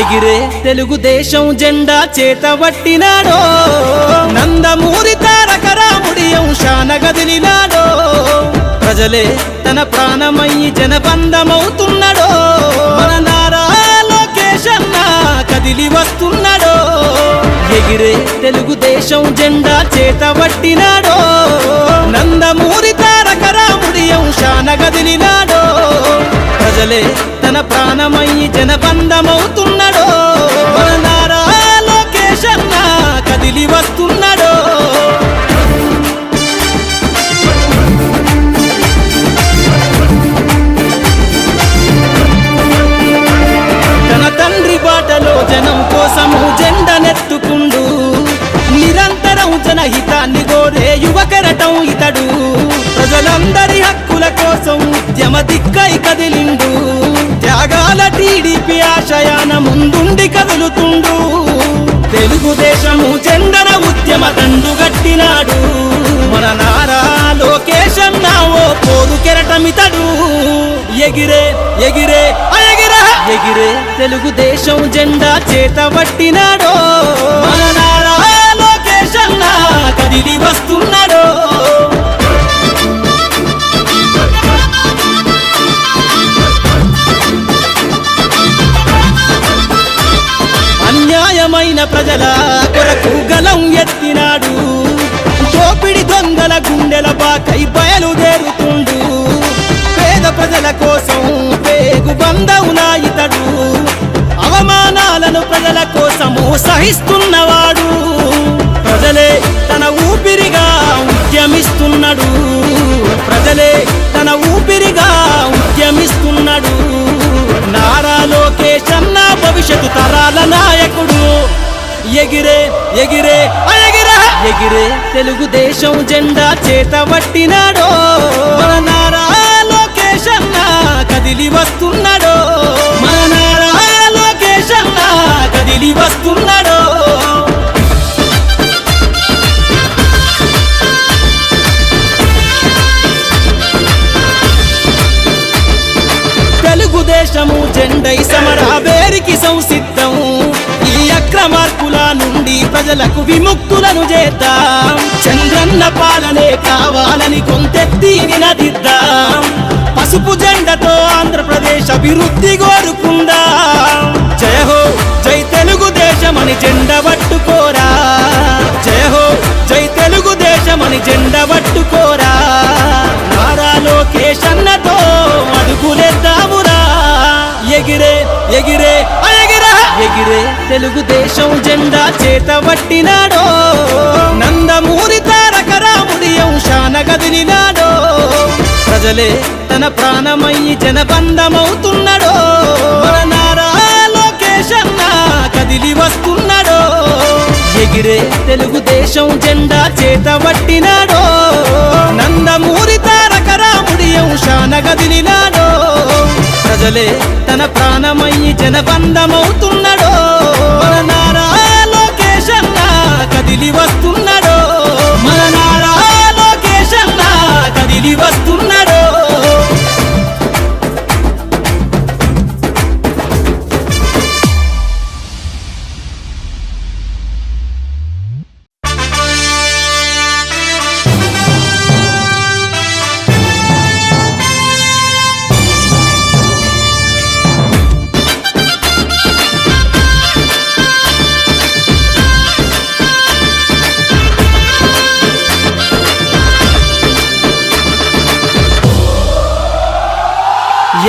ఎగిరే తెలుగుదేశం జెండా చేతబట్టినాడో నందమూరి తారక రాముడి అంశాన గదిలినాడో ప్రజలే తన ప్రాణమయ్యి జనబంధమవుతున్నాడో మన నారా లోకేష్ అన్న కదిలి వస్తున్నాడో ఎగిరే తెలుగుదేశం జెండా చేతబట్టినాడో నందమూరి తారక రాముడి అంశాన గదిలినాడో ప్రజలే తన ప్రాణమయ్యి జనబంధమవుతున్నాడో మన నారా లోకేష్ అన్న కదిలి వస్తున్నాడో తన తండ్రి బాటలో జనం కోసము జెండనెత్తుకుండు నిరంతరం జనహితాన్ని కోరే యువకెరటం ఇతడు ప్రజలందరి హక్కుల కోసం ఉద్యమ దిక్కై కదిలిండు త్యాగాల టీడీపీ ఆశయాన ముందుండి కదులుతుండు తెలుగుదేశము జెండన ఉద్యమ దండుగట్టినాడు మన నారా లోకేష్ అన్న ఓ పోరు కెరటమితడు ఎగిరే ఎగిరే ఎగిరే తెలుగుదేశం జెండా చేతబట్టినాడో మన నారా లోకేష్ అన్న కదిలి వస్తున్నాడో అన్యాయమైన ప్రజల కొరకు గలం ఎత్తినాడు దోపిడి దొంగల గుండెల బాకై బయలుదేరుతుండు పేద ప్రజల కోసం పేగు బంధవునా ఇతడు అవమానాలను ప్రజల కోసము సహిస్తున్నవాడు ప్రజలే తన ఊపిరిగా ఉద్యమిస్తున్నాడు ప్రజలే తన ఊపిరిగా ఉద్యమిస్తున్నాడు నారా లోకేష్ అన్న భవిష్యత్తు తరాల నాయకుడు ఎగిరే ఎగిరే ఎగిరే తెలుగుదేశం జెండా చేతబట్టినాడో మన నారా లోకేష్ అన్న కదిలి వస్తున్నాడో మన నారా లోకేష్ అన్న కదిలి వస్తున్నాడో తెలుగుదేశము జెండై సమరాబేరికి సంసిద్ధం ఈ అక్రమార్కుల నుండి ప్రజలకు విముక్తులను చేద్దాం చంద్రన్న పాలనే కావాలని కొంతెత్తి నినదిద్దాం పసుపు జెండతో ఆంధ్రప్రదేశ్ అభివృద్ధి కోరుకుందాం జయ హో జై తెలుగుదేశం అని జెండ పట్టుకోరా జయ హో జై తెలుగుదేశం అని జెండ పట్టుకోరా నారా లోకేష్ అన్నతో అడుగులేద్దామురా ఎగిరే ఎగిరే ఎగిరే తెలుగుదేశం జెండా చేతబట్టినాడో నందమూరి తారక రాముడి అంశాన గదిలినాడో ప్రజలే తన ప్రాణమయ్యి జనబంధమవుతున్నాడో మన నారా లోకేష్ అన్న కదిలి వస్తున్నాడో ఎగిరే తెలుగుదేశం జెండా చేతబట్టినాడో నందమూరి తారక రాముడి అంశాన గదిలినాడో ప్రజలే తన ప్రాణమయ్యి జనబంధమవుతున్నాడో మన నారా లోకేష్ అన్న కదిలి వస్తున్నాడో మన నారా లోకేష్ అన్న కదిలి వస్తున్నాడో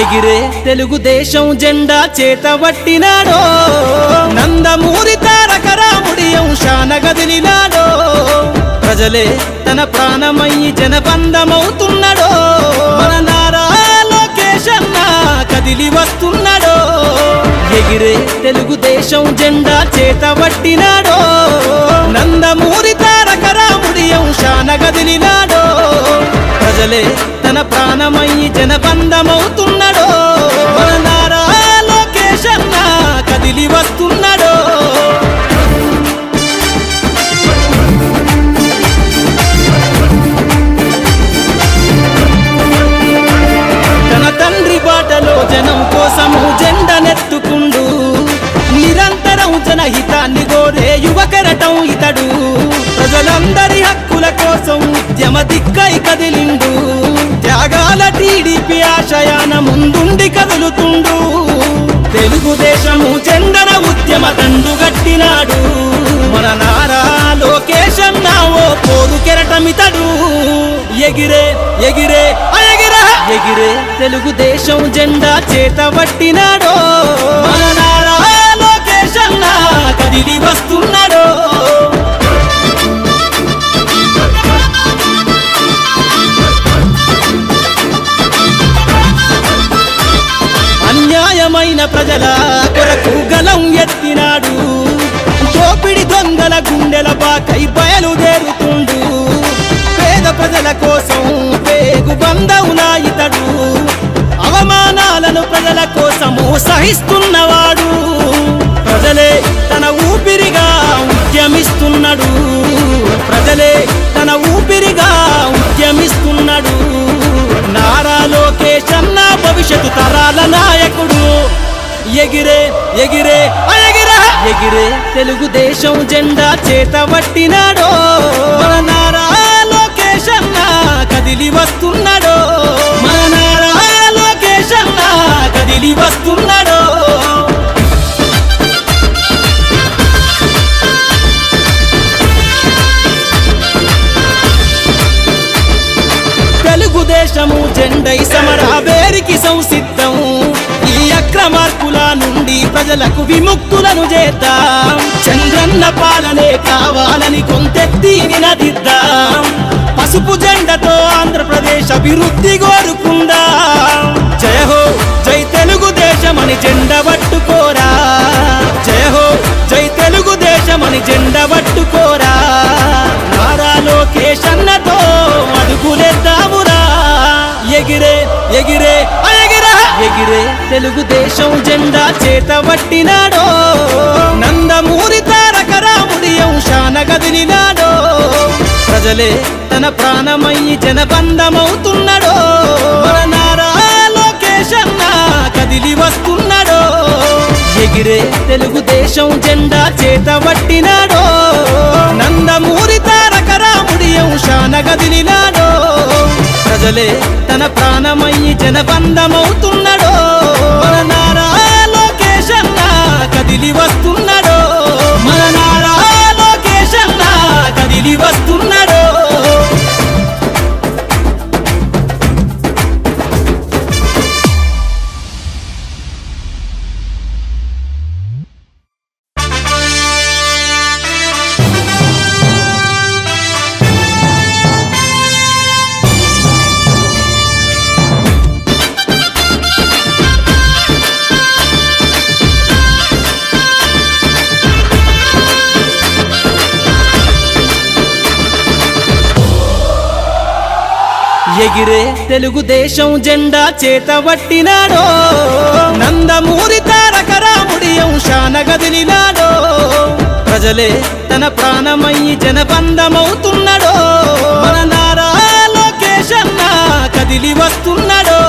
ఎగిరే తెలుగుదేశం జెండా చేతబట్టినాడో నందమూరి తారక రాముడి అంశాన గదిలినాడో ప్రజలే తన ప్రాణమయ్యి జనబంధమవుతున్నాడో మన నారా లోకేష్ అన్న కదిలి వస్తున్నాడో ఎగిరే తెలుగుదేశం జెండా చేతబట్టినాడో నందమూరి తారక రాముడి అంశాన గదిలినాడో ప్రజలే తన ప్రాణమయ్యి జనబంధమవుతున్నాడో మన నారా లోకేష్ అన్న కదిలి వస్తున్నాడో తన తండ్రి బాటలో జనం కోసము జెండనెత్తుకుండు ఉద్యమ దిక్కై కదిలిండు త్యాగాల టీడీపీ ఆశయాన ముందుండి కదులుతుండు తెలుగుదేశము జెండన ఉద్యమ దండు గట్టినాడు మన నారా లోకేష్ అన్న ఓ పోరు కెరటమితడు ఎగిరే ఎగిరే ఎగిరే ఎగిరే తెలుగుదేశం జెండా చేత పట్టినాడో మన నారా లోకేష్ అన్న కదిలి వస్తున్నాడో అన్యాయమైన ప్రజల కొరకు గలం ఎత్తినాడు దోపిడి దొంగల గుండెల బాకై బయలుదేరుతుండు పేద ప్రజల కోసం పేగు బంధవునా ఇతడు అవమానాలను ప్రజల కోసము సహిస్తున్నవాడు ప్రజలే తన ఊపిరిగా ఉద్యమిస్తున్నాడు ప్రజలే తన ఊపిరిగా ఉద్యమిస్తున్నాడు నారా లోకేష్ అన్న భవిష్యత్తు తరాల నాయకుడు ఎగిరే ఎగిరే ఎగిరే ఎగిరే తెలుగుదేశం జెండా చేత పట్టినాడో మన నారా లోకేష్ అన్న కదిలి వస్తున్నాడో మన నారా లోకేష్ అన్న కదిలి వస్తున్నాడో తెలుగుదేశము జెండై సమరావేరికి సంసిద్ధం ఈ అక్రమార్కుల నుండి ప్రజలకు విముక్తులను చేద్దాం చంద్రన్న పాలనే కావాలని కొంతెత్తి నినదిద్దాం పసుపు జెండతో ఆంధ్రప్రదేశ్ అభివృద్ధి కోరుకుందాం జయ హో జై తెలుగుదేశమని జెండ పట్టుకోరా జయ హో జై తెలుగుదేశమని జెండ పట్టుకోరా నారా లోకేష్ అన్నతో అడుగులేద్దామురా ఎగిరే ఎగిరే ఎగిరే ఎగిరే తెలుగుదేశం జెండా చేత పట్టినాడో నందమూరి తారక రాముడి అంశాన కదిలినాడో ప్రజలే తన ప్రాణమయ్యి జనబంధమవుతున్నాడో మన నారా లోకేష్ అన్న కదిలి వస్తున్నాడో ఎగిరే తెలుగుదేశం జెండా చేత పట్టినాడో నందమూరి తారక రాముడి అంశాన కదిలినాడో ప్రజలే తన ప్రాణమయ్యి జనబంధమవుతున్నాడో మన నారా లోకేష్ అన్న కదిలి వస్తున్నాడో మన నారా లోకేష్ అన్న కదిలి వస్తున్నాడో ఎగిరే తెలుగుదేశం జెండా చేత పట్టినాడో నందమూరి తారక రాముడి అంశాన కదిలినాడో ప్రజలే తన ప్రాణమయ్యి జనబంధమవుతున్నాడో మన నారా లోకేష్ అన్న కదిలి వస్తున్నాడో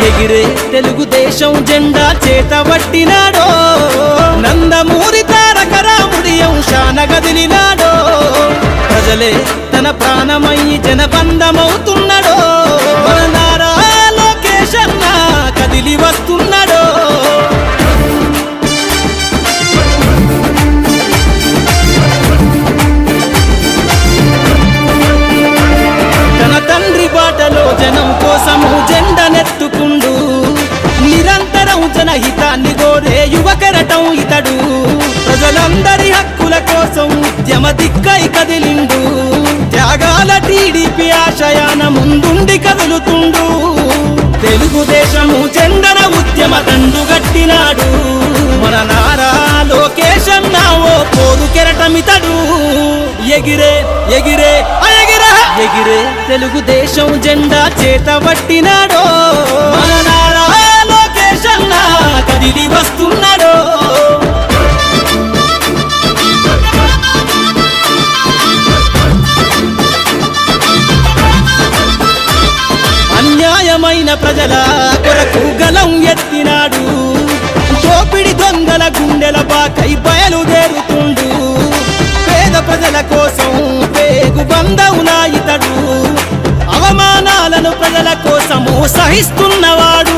ఎగిరే తెలుగుదేశం జెండా చేత పట్టినాడో నందమూరి తారక రాముడి అంశాన కదిలినాడో ప్రజలే తన ప్రాణమయ్యి జనబంధమవుతున్నాడో మన నారా లోకేష్ అన్న కదిలి వస్తున్నాడో తన తండ్రి బాటలో జనం కోసము జెండనెత్తుకుండు నిరంతరం జనహితాన్ని కోరే యువకరటం ఇతడు ప్రజలందరి హక్కుల కోసం ఉద్యమ దిక్కై కదిలిండు త్యాగాల టీడీపీ ఆశయాన ముందుండి కదులుతుండు తెలుగుదేశము జెండన ఉద్యమ దండు గట్టినాడు మన నారా లోకేష్ అన్న ఓ పోరు కెరటమితడు ఎగిరే ఎగిరే ఎగిరే ఎగిరే తెలుగుదేశం జెండా చేత పట్టినాడో మన నారా లోకేష్ అన్న కదిలి వస్తున్నాడో అన్యాయమైన ప్రజల కొరకు గలం ఎత్తినాడు దోపిడి దొంగల గుండెల బాకై బయలుదేరుతుండు పేద ప్రజల కోసం పేగు బంధవునా ఇతడు సహిస్తున్నవాడు